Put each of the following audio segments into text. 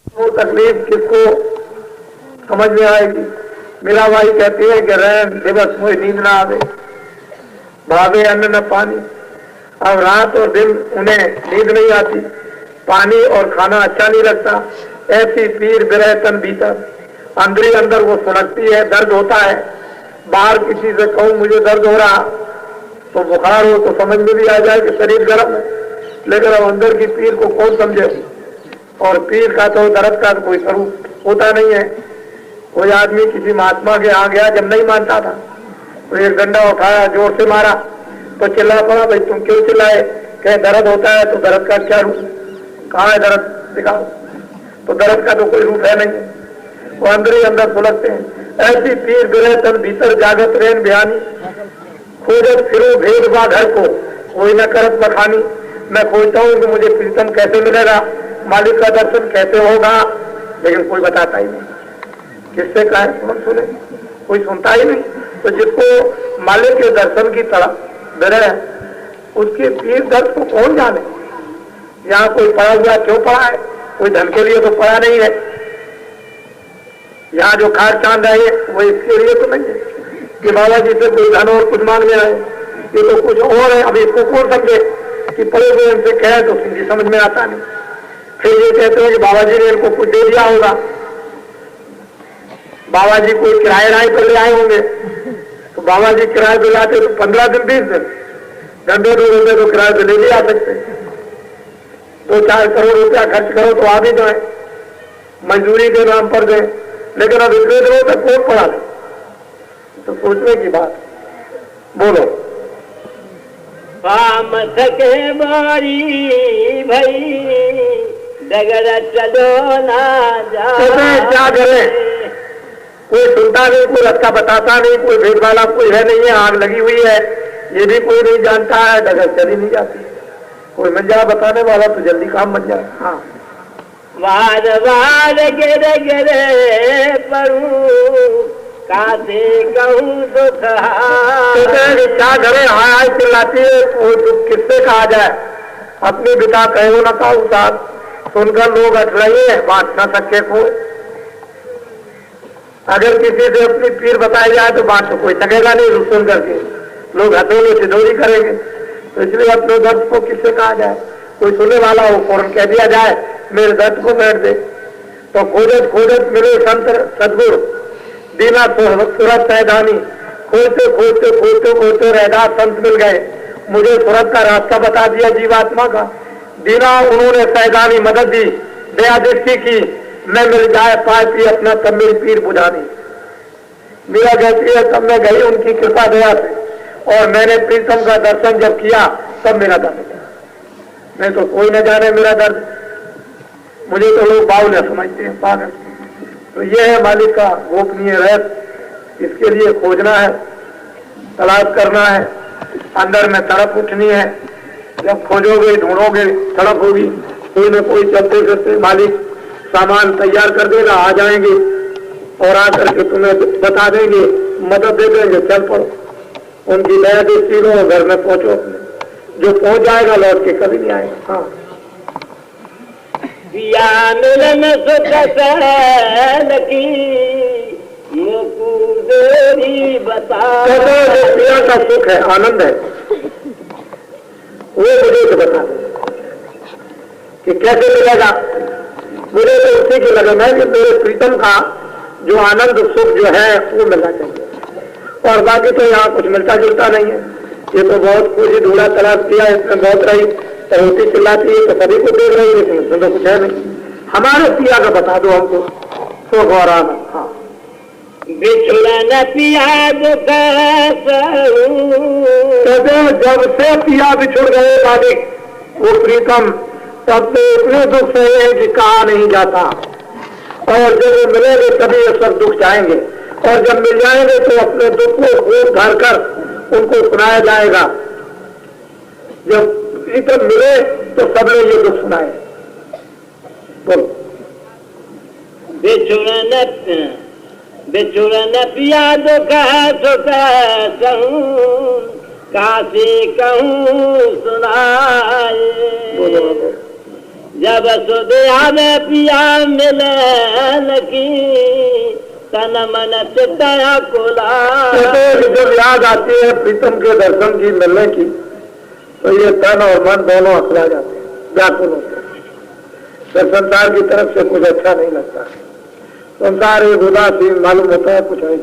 वो तकलीफ किसको समझ में आएगी। मेरा भाई कहती है कि रैन दिवस मुझे नींद ना आवे, भावे अन्न न पानी। अब रात और दिन उन्हें नींद नहीं आती, पानी और खाना अच्छा नहीं लगता। ऐसी पीर बिरह तन भीतर, अंदर अंदर वो सुनकती है, दर्द होता है। बाहर किसी से कहूं मुझे दर्द हो रहा तो बुखार हो तो समझ में भी आ जाए कि शरीर गर्म है, लेकिन अब अंदर की पीर को कौन समझे। और पीर का तो दर्द का कोई स्वरूप होता नहीं है। कोई आदमी किसी महात्मा के यहाँ गया, जब नहीं मानता था तो एक डंडा उठाया, जोर से मारा तो चिल्ला पड़ा, भाई तुम क्यों चिल्लाए? कहे दर्द होता है। तो दर्द का क्या रूप, कहाँ है दर्द, दिखाओ। तो दर्द का तो कोई रूप है नहीं, वो अंदर ही अंदर सुलगते हैं। ऐसी पीर बिरह तन भीतर जागत रेन बयानी, खोजत फिरो भेद बा घर को कोई न करत बखानी। मैं खोजता हूँ कि मुझे प्रीतम कैसे मिलेगा, मालिक का दर्शन कैसे होगा, लेकिन कोई बताता ही नहीं। किससे कहे सुने, कोई सुनता ही नहीं। तो जिसको मालिक के दर्शन की तरह डर है, उसके पीर दर्द को कौन जाने। यहाँ कोई पड़ा हुआ क्यों पड़ा है? कोई धन के लिए तो पड़ा नहीं है। यहाँ जो खार चांद है वो इसके लिए तो नहीं है कि बाबा जी से कोई धन और कुछ मांगने आए, ये तो कुछ और है। अब इसको कौन समझे कि पड़े हुए इनसे कहे तो सीधी समझ में आता नहीं। फिर ये कहते हैं कि बाबा जी ने इनको कुछ दे दिया होगा, बाबा जी कोई किराए राय पर ले आए होंगे, तो बाबा जी किराए पे लाते तो 15 दिन 20 दिन, घंटे 2 घंटे तो किराए पे ले भी आ सकते। 2-4 करोड़ रुपया खर्च करो तो आ भी जाए, मजदूरी के नाम पर दे, लेकिन अब इतने दिनों तक कौन पड़ा था? तो सोचने की बात। बोलो। पाम थके बारी भई डगर चलो ना जा, क्या करें? कोई सुनता नहीं, कोई रास्ता बताता नहीं, कोई भेद वाला कोई है नहीं है। आग लगी हुई है, ये भी कोई नहीं जानता है, डगर चली नहीं जाती। कोई मंजिला बताने वाला तो जल्दी काम बन जाए। हाँ, वार वार गिरे गिरे पड़ू कासे कहूँ दुख क्या करे? हाय हाय चिल्लाती है, वो दुख किससे कहा जाए? अपनी बिता कहो न का उतार, सुनकर लोग अटलाइए है, बांट न सके को। अगर किसी से अपनी पीर बताई जाए तो बात तो कोई सकेगा नहीं, सुन करके लोग हथेली सिधोरी करेंगे। तो इसलिए अपने दर्द को किससे कहा जाए? कोई सुनने वाला हो फौरन कह दिया जाए मेरे दर्द को बैठ दे। तो खोजत खोजत मिले संत सदगुरु, दीना सूरत सैदानी। खोजते खोजते खोजते खोजते रहदार संत मिल गए, मुझे सूरत का रास्ता बता दिया जीवात्मा का। दीना उन्होंने सैदानी मदद दी, दया दृष्टि की, मैं मिल जाए पाए पी अपना तब मेरी पीर बुझानी। मेरा कहती है तब मैं गई उनकी कृपा दया से, और मैंने प्रीतम का दर्शन जब किया तब मेरा दर्द गया। नहीं तो कोई न जाने मेरा दर्द, मुझे तो लोग बावला समझते हैं, पागल। तो ये है मालिक का गोपनीय रहस्य। इसके लिए खोजना है, तलाश करना है, अंदर में तड़प उठनी है। जब खोजोगे ढूंढोगे तड़प होगी, कोई न कोई चलते फिरते मालिक सामान तैयार कर देगा, आ जाएंगे और आकर के तुम्हें बता देंगे, मदद दे देंगे, चल पड़ो। उनकी दया दृष्टि लो, घर में पहुंचो अपने। जो पहुंच जाएगा लौट के कभी नहीं आएगा। हाँ, पिया मिलन सुख सहन की मुकुदेरी बता। जो पिया का सुख है, आनंद है, वो मुझे तो बता दो कि कैसे मिलेगा। मुझे तो उसी की लगन है कि मेरे प्रीतम का जो आनंद सुख जो है वो मिलना चाहिए, और बाकी तो यहाँ कुछ मिलता जुलता नहीं है। ये तो बहुत कुछ ढूंढा तलाश किया, इसमें बहुत रही रोटी चिल्लाती है तो सभी को देख रही है, लेकिन इसमें तो कुछ है नहीं। हमारे पिया का बता दो हमको सुख और आनंद। हाँ, बिछुड़न पिया दुख जब से पिया बिछुड़ गए मालिक वो प्रीतम, तब से इतने दुख से है कि कहा नहीं जाता। और जब वो मिलेंगे तभी ये सब दुख जाएंगे, और जब मिल जाएंगे तो अपने दुख को गोद धर कर उनको सुनाया जाएगा। जब प्रीतम मिले तो सबने ये दुख सुनाए। बोलो। बिछुड़न पिया दुख सुख सहूं कासे कहूँ सुनाए। जब सुधिया में पिया मिलन की तन मन चित्तया कोला। जब याद आती है प्रीतम के दर्शन की मिलने की तो ये तन और मन दोनों अखड़ा जाते हैं, व्याकुल होते हैं। फिर संसार की तरफ से कुछ अच्छा नहीं लगता, संसार एक उदासीन मालूम होता है, कुछ है।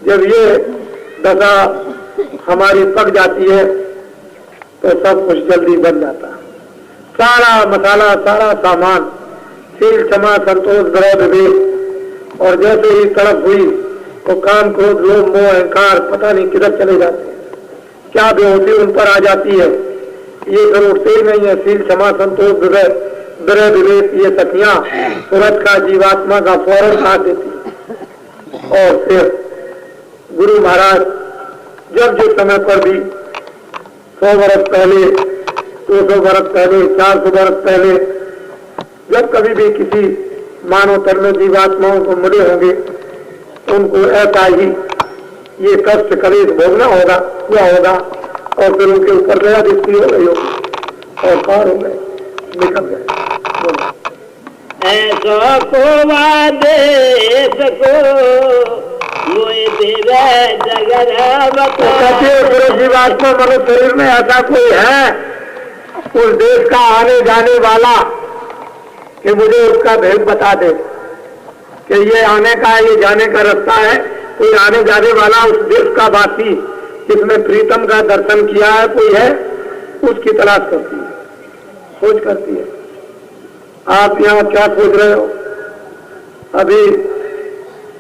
जब ये दशा हमारी पक जाती है तो सब कुछ जल्दी बन जाता है। सारा मसाला, सारा सामान, शील, क्षमा, संतोष, ग्रह, विवेक, और जैसे ही तड़प हुई तो काम, क्रोध, लोभ, मोह, अहंकार पता नहीं किधर चले जाते हैं। क्या बेहोशी उन पर आ जाती है, ये फिर उठते ही नहीं है। शील, क्षमा, संतोष, ग्रह, विवेक, ये सखियां सूरज का, जीवात्मा का फौरन साथ देती। और फिर गुरु महाराज जब जिस समय पर भी 100 वर्ष पहले, 200 वर्ष पहले, 400 वर्ष पहले, जब कभी भी किसी मानव तन में जीवात्माओं को मिले होंगे उनको ऐसा ही ये कष्ट कलेश भोगना होगा, हुआ होगा, और फिर उनके ऊपर दया दृष्टि हो गई होगी और पार हो गए, निकल गए। ऐसा को देश को जीवात्मा मनुष्य शरीर में ऐसा कोई है उस देश का आने जाने वाला कि मुझे उसका भेद बता दे कि ये आने का, ये जाने का रास्ता है। कोई आने जाने वाला उस देश का वासी जिसने प्रीतम का दर्शन किया है कोई है, उसकी तलाश करती है, खोज करती है। आप यहाँ क्या खोज रहे हो? अभी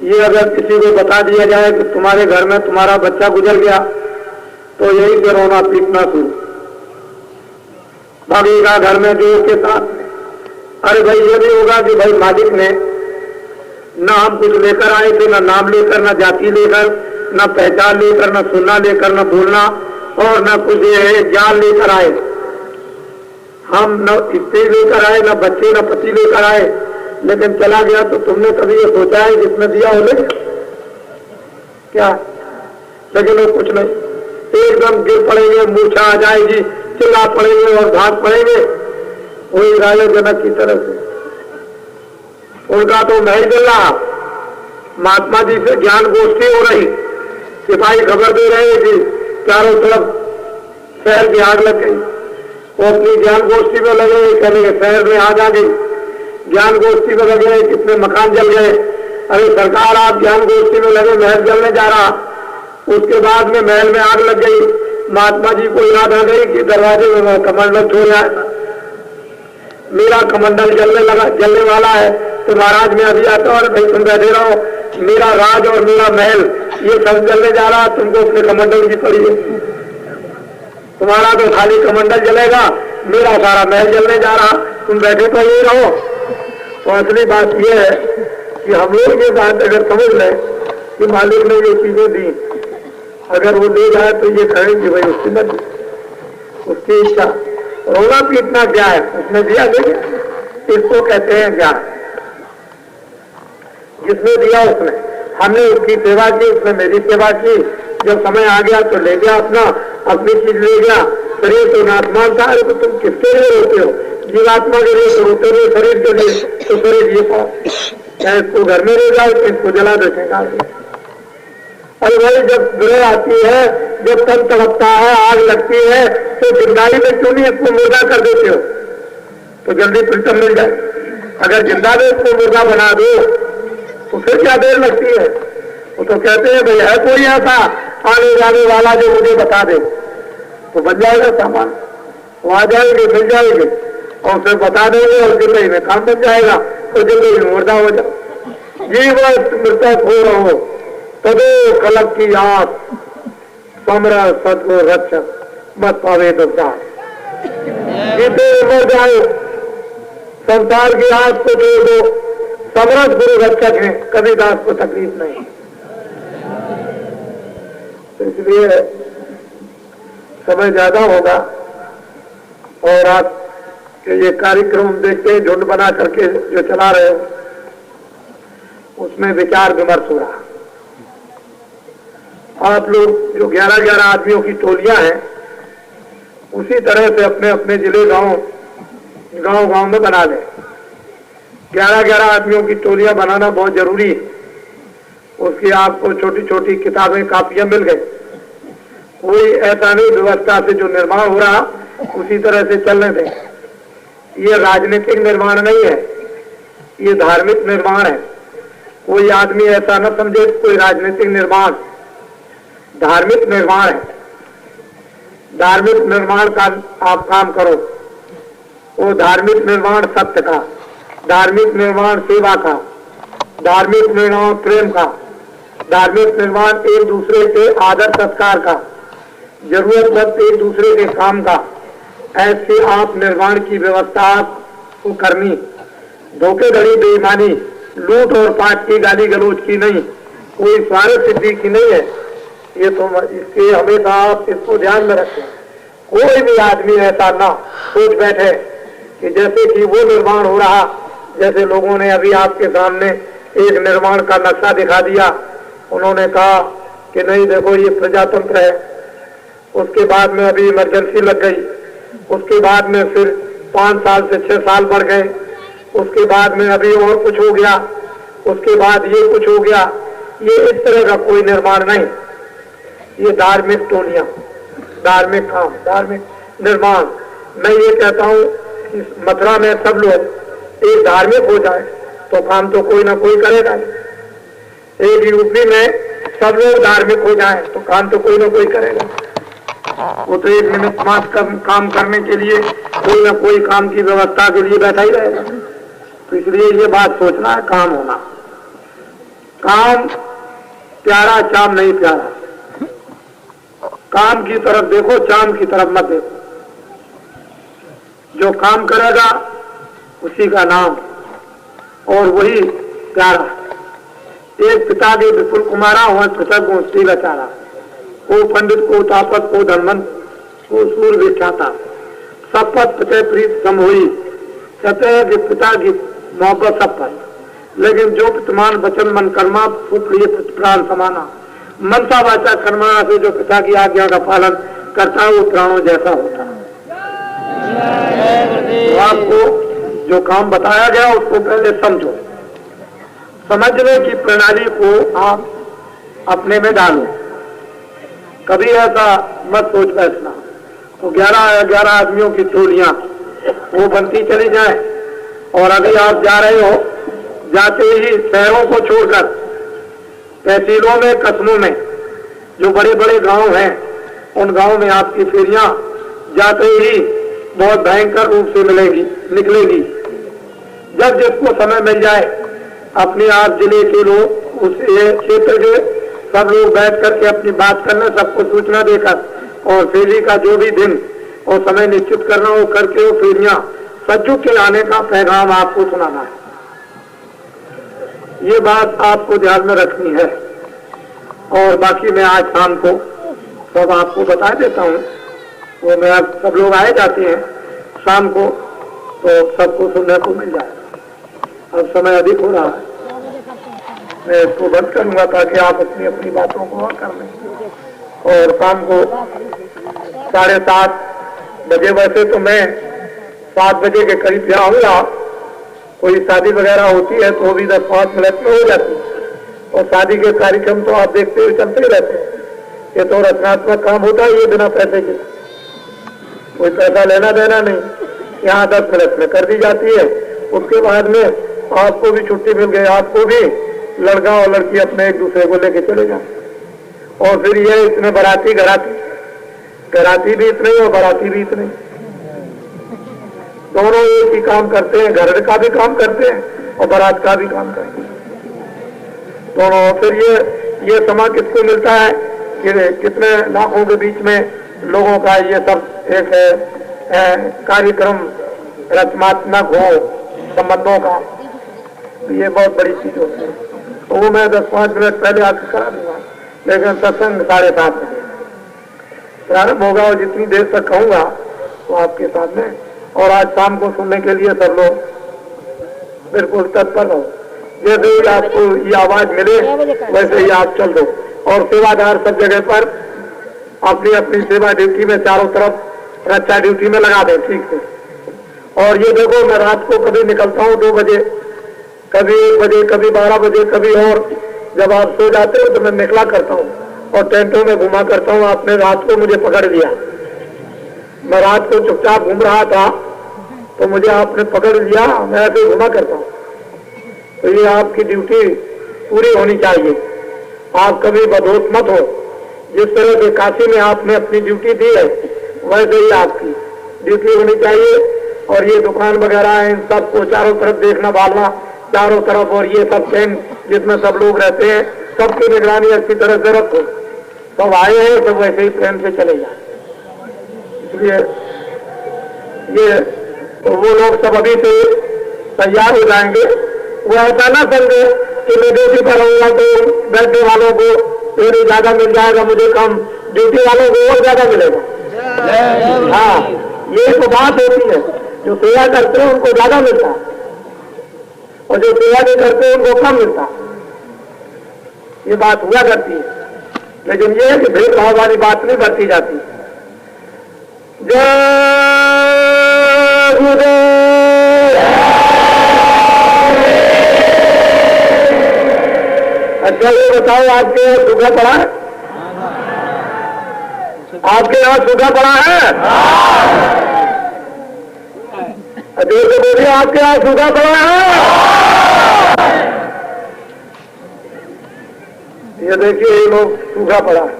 ये अगर किसी को बता दिया जाए कि तुम्हारे घर में तुम्हारा बच्चा गुजर गया तो यही से रोना पीटना शुरू, भागेगा घर में जो के साथ। अरे भाई ये भी होगा कि भाई मालिक ने ना हम कुछ लेकर आए थे, ना नाम लेकर, ना जाति लेकर, ना पहचान लेकर, ना सुनना लेकर, ना बोलना, और ना कुछ ज्ञान लेकर आए। हम न स्त्री लेकर आए, ना बच्चे, ना पति लेकर आए, लेकिन चला गया तो तुमने कभी ये सोचा है जिसने दिया हो ले क्या? लेकिन वो कुछ नहीं, एकदम गिर पड़ेंगे, मूर्छा आ जाएगी, चिल्ला पड़ेंगे और भाग पड़ेंगे वही राजा जनक की तरफ से। उनका तो महल जल रहा, महात्मा जी से ज्ञान गोष्ठी हो रही, सिपाही खबर दे रहे कि चारों तरफ शहर की आग लग गई। वो अपनी ज्ञान गोष्ठी में लगे, कहने शहर में आग आ गई। ज्ञान गोष्ठी में लगे, कितने मकान जल गए। अरे सरकार आप ज्ञान गोष्ठी में लगे, महल जलने जा रहा। उसके बाद में महल में आग लग गई। महात्मा जी को याद आ गई कि दरवाजे में कमंडल छोड़ आया, मेरा कमंडल जलने वाला है। तो महाराज में अभी आता और भाई तुम बैठे रहो, मेरा राज और मेरा महल ये सब जलने जा रहा, तुमको अपने कमंडल की पड़ी है। तुम्हारा तो खाली कमंडल जलेगा, मेरा सारा महल जलने जा रहा, तुम बैठे तो ये रहो। तो असली बात यह है कि हम लोग ये बात अगर समझ लें कि मालिक ने ये चीजें दी, अगर वो ले जाए तो ये कहेंगे भाई उसकी मर्जी, उसकी इच्छा। रोना पीटना क्या है? उसने दिया दे, इसको कहते हैं ज्ञान। जिसने दिया उसने, हमने उसकी सेवा की, उसने मेरी सेवा की। जब समय आ गया तो ले गया अपनी चीज ले गया। शरीर तो नाथमान था, तो तुम किसके लिए रोते हो? जीवात्मा के लिए तो रोते हो, शरीर के लिए तो शरीर ये पाओ, चाहे इसको घर में ले जाओ तो इसको जला देखेगा। अरे भाई जब ग्रह आती है, जब तन तड़पता है, आग लगती है, तो जिंदाई में क्यों नहीं इसको मुर्दा कर देते हो? तो जल्दी प्रीतम मिल जाए। अगर जिंदा में इसको मुर्दा बना दो तो फिर क्या देर लगती है? वो तो कहते हैं भाई है कोई ऐसा आने जाने वाला जो मुझे बता दे, तो बन जाएगा सामान, वो आ जाएंगे, मिल जाएंगे और फिर बता देंगे और जिंदगी में काम बन जाएगा, तो जिंदगी में मुर्दा हो जाए। जीवन मृतक हो रहो तदो कलक की आस, समरा सदगो रक्षक मत पावे तो जीते मर जाओ, संसार की आस को दे दो, समरस गुरु रक्षक है, कभी दास को तकलीफ नहीं। तो इसलिए समय ज्यादा होगा और आप ये कार्यक्रम देखते हैं झुंड बना करके जो चला रहे हो, उसमें विचार विमर्श हो रहा। आप लोग जो 11-11 आदमियों की टोलियां हैं, उसी तरह से अपने अपने जिले गांव गांव गांव में बना लें। 11-11 आदमियों की टोलियां बनाना बहुत जरूरी है। उसकी आपको छोटी छोटी किताबें कापियां मिल गई। कोई ऐसा नहीं व्यवस्था से जो निर्माण हो रहा उसी तरह से चलने दें। ये राजनीतिक निर्माण नहीं है, ये धार्मिक निर्माण है। कोई आदमी ऐसा न समझे कोई राजनीतिक निर्माण, धार्मिक निर्माण है। धार्मिक निर्माण का आप काम करो। वो धार्मिक निर्माण सत्य का, धार्मिक निर्माण सेवा का, धार्मिक निर्माण प्रेम का, धार्मिक निर्माण एक दूसरे के आदर सत्कार का, जरूरतमंद एक दूसरे के काम का, ऐसे आप निर्माण की व्यवस्था आपको करनी। धोखेधड़ी, बेईमानी, लूट और पाट की, गाली गलौज की नहीं, कोई स्वार्थ सिद्धि की नहीं है। ये तो इसके हमेशा आप इसको ध्यान में रखें। कोई भी आदमी ऐसा ना सोच बैठे कि जैसे कि वो निर्माण हो रहा, जैसे लोगों ने अभी आपके सामने एक निर्माण का नक्शा दिखा दिया। उन्होंने कहा कि नहीं देखो ये प्रजातंत्र है। उसके बाद में अभी इमरजेंसी लग गई। उसके बाद में फिर 5 साल से 6 साल बढ़ गए। उसके बाद में अभी और कुछ हो गया। उसके बाद ये कुछ हो गया। ये इस तरह का कोई निर्माण नहीं। ये धार्मिक टोलियां, धार्मिक काम, धार्मिक निर्माण। मैं ये कहता हूँ कि मथुरा में सब लोग एक धार्मिक हो जाए तो काम तो कोई ना कोई करेगा। एक यूपी में सब लोग धार्मिक हो जाए तो काम तो कोई ना कोई करेगा। वो तो एक मिनट मात्र काम करने के लिए कोई ना कोई काम की व्यवस्था के लिए बैठा ही रहेगा। तो इसलिए ये बात सोचना है, काम होना। काम प्यारा, चाम नहीं प्यारा। काम की तरफ देखो, चाम की तरफ मत देखो। जो काम करेगा उसी का नाम और वही प्यारा। एक पिता के विपुल कुमारा हुआ पृथक गोष्ठी रचारा। को पंडित को तापत को धनवंत को सूर विख्याता। सपत पिता प्रीत सम हुई सतह के पिता की मोहब्बत सब पर। लेकिन जो पितमान वचन मन कर्मा प्रिय प्राण समाना। मनसा वाचा कर्मणा से जो पिता की आज्ञा का पालन करता है वो प्राणों जैसा होता है। तो आपको जो काम बताया गया उसको पहले समझो। समझने की प्रणाली को आप अपने में डालो। कभी ऐसा मत सोच बैठना तो 11-11 आदमियों की टोलियां वो बनती चली जाए। और अभी आप जा रहे हो, जाते ही शहरों को छोड़कर तहसीलों में, कस्बों में जो बड़े बड़े गांव हैं, उन गांव में आपकी फेरियां जाते ही बहुत भयंकर रूप से निकलेगी। जब जिसको समय मिल जाए अपने आप जिले के लोग, उस क्षेत्र के सब लोग बैठ करके अपनी बात करना, सबको सूचना देकर और फेरी का जो भी दिन और समय निश्चित करना हो करके वो फेरियां सज्जू के आने का पैगाम आपको सुनाना है। ये बात आपको ध्यान में रखनी है। और बाकी मैं आज शाम को सब आपको बता देता हूँ। वो मैं सब लोग आए जाते हैं शाम को तो सबको सुनने को मिल जाए। अब समय अधिक हो रहा है, मैं इसको बंद करूंगा ताकि आप अपनी अपनी बातों को और कर लें। और शाम को 7:30 बजे, वैसे तो मैं 7 बजे के करीब यहाँ आऊंगा। कोई शादी वगैरह होती है तो भी 10-5 मिनट में हो जाती है। और शादी के कार्यक्रम तो आप देखते हुए चलते ही रहते हैं। ये तो रचनात्मक काम होता है, ये बिना पैसे के, कोई पैसा लेना देना नहीं। यहाँ 10 मिनट में कर दी जाती है। उसके बाद में आपको भी छुट्टी मिल गई, आपको भी लड़का और लड़की अपने एक दूसरे को लेके चले जाए। और फिर ये इतने बाराती घराती भी इतने और बाराती भी इतने, दोनों एक ही काम करते हैं। घर का भी काम करते हैं और बारात का भी काम करते हैं दोनों। फिर ये समय किसको मिलता है कि कितने लाखों के बीच में लोगों का ये सब एक कार्यक्रम रचनात्मक हो संबंधों का, ये बहुत बड़ी चीज होती है। तो वो मैं 10-5 मिनट पहले आकर करा दूंगा। लेकिन सत्संग 7:30 बजे प्रारंभ होगा और जितनी देर तक कहूंगा तो आपके सामने। और आज शाम को सुनने के लिए सब लोग बिल्कुल तत्पर रहो। जैसे ही आपको ये आवाज मिले वैसे ही आप चल दो। और सेवादार सब जगह पर अपनी अपनी सेवा ड्यूटी में चारों तरफ रक्षा ड्यूटी में लगा दें ठीक से। और ये देखो, मैं रात को कभी निकलता हूँ 2 बजे, कभी 1 बजे, कभी 12 बजे, कभी और जब आप सो जाते हो तो मैं निकला करता हूँ और टेंटों में घुमा करता हूँ। आपने रात को मुझे पकड़ लिया, मैं रात को चुपचाप घूम रहा था तो मुझे आपने पकड़ लिया, मैं ऐसे घुमा करता हूँ। तो ये आपकी ड्यूटी पूरी होनी चाहिए, आप कभी बदहोश मत हो। जिस तरह से काशी में आपने अपनी ड्यूटी दी है वैसे ही आपकी ड्यूटी होनी चाहिए। और ये दुकान वगैरह है, इन सबको चारों तरफ देखना भालना, चारों तरफ, और ये सब चैन जिसमें सब लोग रहते हैं, सबकी निगरानी अच्छी तरह से रखो। सब आए हैं सब वैसे ही प्रेम से चले जाए। इसलिए ये तो वो लोग सब अभी से तैयार हो जाएंगे। वो ऐसा ना समझे कि मैं ड्यूटी पर रहूंगा तो बैठने वालों को थोड़ी ज्यादा मिल जाएगा, मुझे कम, ड्यूटी वालों को और ज्यादा मिलेगा। हाँ, ये तो बात होती है, जो सेवा करते हैं उनको ज्यादा मिलता है और जो सेवा नहीं करते उनको कम मिलता है। ये बात हुआ करती है, लेकिन ये है कि भेदभाव वाली बात नहीं बरती जाती। जय गुरुदेव। अच्छा ये बताओ, आपके यहाँ सूखा पड़ा है? आपके यहाँ सूखा पड़ा है? अच्छा तो बोलिए, आपके यहाँ सूखा पड़ा है? ये देखिए, ये लोग सूखा पड़ा है,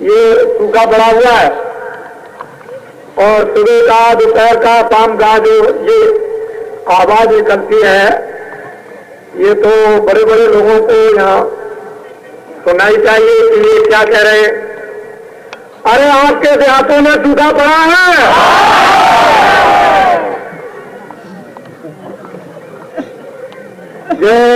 ये सूखा पड़ा हुआ है। और सुबह का, दोपहर का, शाम का जो ये आवाज निकलती है, ये तो बड़े बड़े लोगों को यहाँ सुनाई चाहिए कि ये क्या कह रहे हैं। अरे आपके देहातों में सूखा पड़ा है? जय